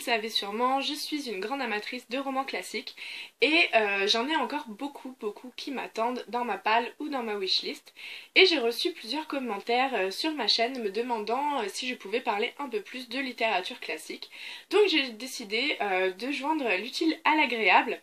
savez sûrement, je suis une grande amatrice de romans classiques et j'en ai encore beaucoup qui m'attendent dans ma palle ou dans ma wishlist. Et j'ai reçu plusieurs commentaires sur ma chaîne me demandant si je pouvais parler un peu plus de littérature classique. Donc j'ai décidé de joindre l'utile à l'agréable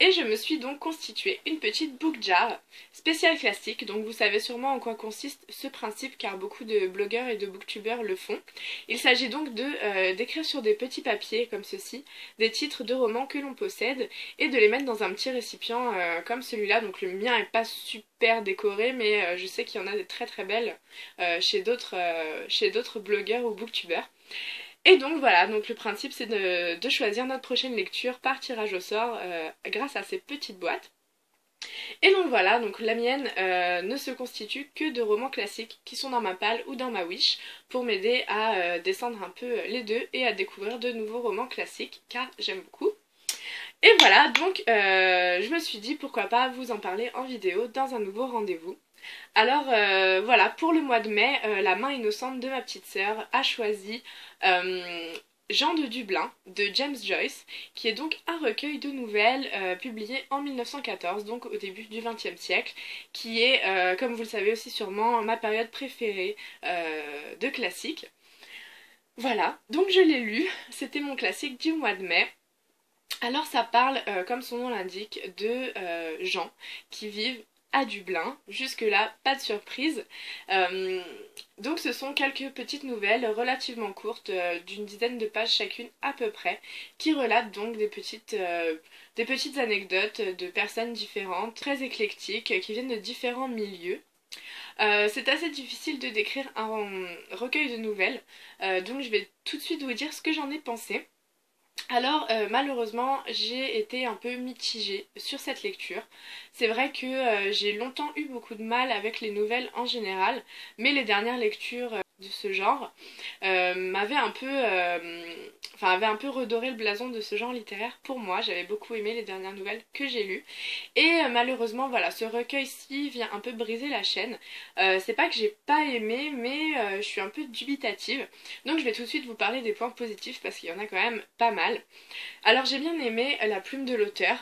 et je me suis donc constitué une petite book jar spéciale classique. Donc vous savez sûrement en quoi consiste ce principe car beaucoup de blogueurs et de booktubeurs le font. Il s'agit donc d'écrire sur des petits papiers comme ceci des titres de romans que l'on possède et de les mettre dans un petit récipient comme celui-là. Donc le mien est pas super décoré mais je sais qu'il y en a des très belles chez d'autres blogueurs ou booktubeurs. Et donc voilà, donc le principe c'est de choisir notre prochaine lecture par tirage au sort grâce à ces petites boîtes. Et donc voilà, donc la mienne ne se constitue que de romans classiques qui sont dans ma palle ou dans ma wish pour m'aider à descendre un peu les deux et à découvrir de nouveaux romans classiques car j'aime beaucoup. Et voilà, donc je me suis dit pourquoi pas vous en parler en vidéo dans un nouveau rendez-vous. Alors voilà, pour le mois de mai, la main innocente de ma petite sœur a choisi Jean de Dublin de James Joyce, qui est donc un recueil de nouvelles publié en 1914, donc au début du XXe siècle, qui est, comme vous le savez aussi sûrement, ma période préférée de classique. Voilà, donc je l'ai lu, c'était mon classique du mois de mai. Alors ça parle, comme son nom l'indique, de gens qui vivent à Dublin. Jusque-là, pas de surprise. Donc ce sont quelques petites nouvelles relativement courtes, d'une dizaine de pages chacune à peu près, qui relatent donc des petites anecdotes de personnes différentes, très éclectiques, qui viennent de différents milieux. C'est assez difficile de décrire un recueil de nouvelles, donc je vais tout de suite vous dire ce que j'en ai pensé. Alors malheureusement j'ai été un peu mitigée sur cette lecture. C'est vrai que j'ai longtemps eu beaucoup de mal avec les nouvelles en général, mais les dernières lectures de ce genre avaient un peu redoré le blason de ce genre littéraire pour moi. J'avais beaucoup aimé les dernières nouvelles que j'ai lues. Et malheureusement voilà, ce recueil-ci vient un peu briser la chaîne. C'est pas que j'ai pas aimé, mais je suis un peu dubitative. Donc je vais tout de suite vous parler des points positifs parce qu'il y en a quand même pas mal. Alors j'ai bien aimé la plume de l'auteur,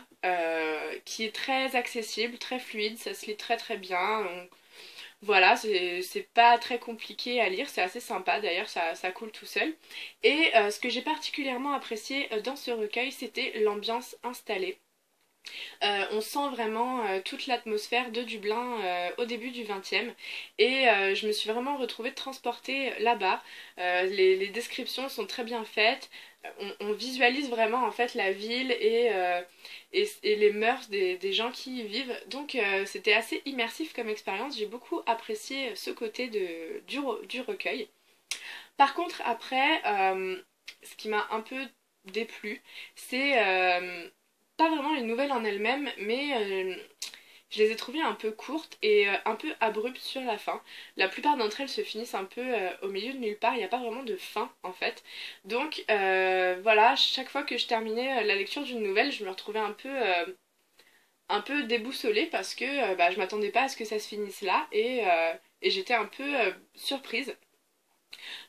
qui est très accessible, très fluide, ça se lit très bien. Voilà, c'est pas très compliqué à lire, c'est assez sympa d'ailleurs, ça coule tout seul. Et ce que j'ai particulièrement apprécié dans ce recueil, c'était l'ambiance installée. On sent vraiment toute l'atmosphère de Dublin au début du XXe et je me suis vraiment retrouvée transportée là-bas. Les descriptions sont très bien faites, on visualise vraiment en fait la ville et les mœurs des gens qui y vivent. Donc c'était assez immersif comme expérience, j'ai beaucoup apprécié ce côté du recueil. Par contre après, ce qui m'a un peu déplu, c'est pas vraiment les nouvelles en elles-mêmes, mais je les ai trouvées un peu courtes et un peu abruptes sur la fin. La plupart d'entre elles se finissent un peu au milieu de nulle part, il n'y a pas vraiment de fin en fait. Donc voilà, chaque fois que je terminais la lecture d'une nouvelle, je me retrouvais un peu déboussolée parce que je m'attendais pas à ce que ça se finisse là et j'étais un peu surprise.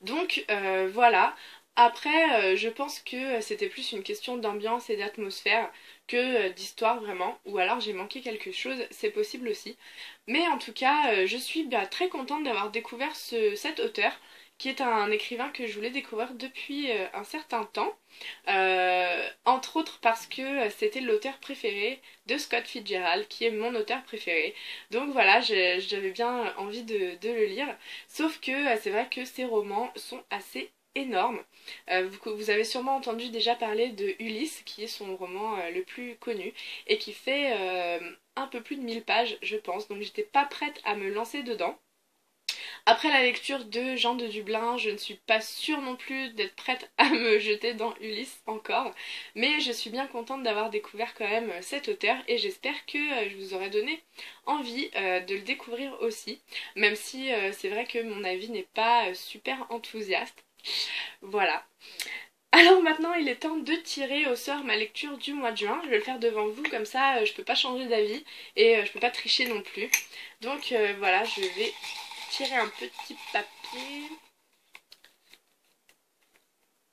Donc voilà. Après, je pense que c'était plus une question d'ambiance et d'atmosphère que d'histoire vraiment, ou alors j'ai manqué quelque chose, c'est possible aussi. Mais en tout cas, je suis très contente d'avoir découvert cet auteur, qui est un écrivain que je voulais découvrir depuis un certain temps, entre autres parce que c'était l'auteur préféré de Scott Fitzgerald, qui est mon auteur préféré. Donc voilà, j'avais bien envie de le lire, sauf que c'est vrai que ses romans sont assez énorme. Vous avez sûrement entendu déjà parler de Ulysse, qui est son roman le plus connu, et qui fait un peu plus de 1000 pages, je pense, donc j'étais pas prête à me lancer dedans. Après la lecture de Jean de Dublin, je ne suis pas sûre non plus d'être prête à me jeter dans Ulysse encore, mais je suis bien contente d'avoir découvert quand même cet auteur et j'espère que je vous aurai donné envie de le découvrir aussi, même si c'est vrai que mon avis n'est pas super enthousiaste. Voilà. Alors maintenant il est temps de tirer au sort ma lecture du mois de juin. Je vais le faire devant vous, comme ça je peux pas changer d'avis et je peux pas tricher non plus. Donc voilà, je vais tirer un petit papier.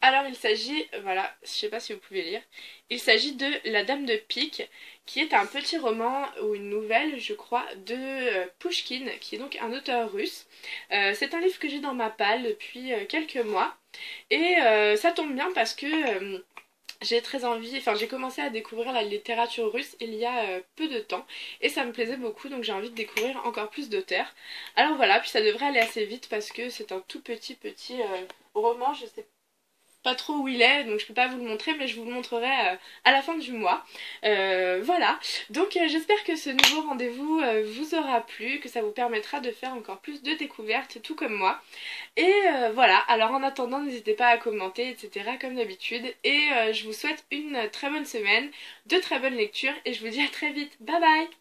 Alors il s'agit, voilà, je sais pas si vous pouvez lire, il s'agit de La Dame de Pique, qui est un petit roman ou une nouvelle, je crois, de Pouchkine, qui est donc un auteur russe. C'est un livre que j'ai dans ma palle depuis quelques mois, et ça tombe bien parce que j'ai très envie, enfin j'ai commencé à découvrir la littérature russe il y a peu de temps, et ça me plaisait beaucoup, donc j'ai envie de découvrir encore plus d'auteurs. Alors voilà, puis ça devrait aller assez vite parce que c'est un tout petit roman, je sais pas trop où il est, donc je peux pas vous le montrer, mais je vous le montrerai à la fin du mois. Voilà, donc j'espère que ce nouveau rendez-vous vous aura plu, que ça vous permettra de faire encore plus de découvertes, tout comme moi. Et voilà, alors en attendant, n'hésitez pas à commenter, etc. comme d'habitude. Et je vous souhaite une très bonne semaine, de très bonnes lectures, et je vous dis à très vite. Bye bye!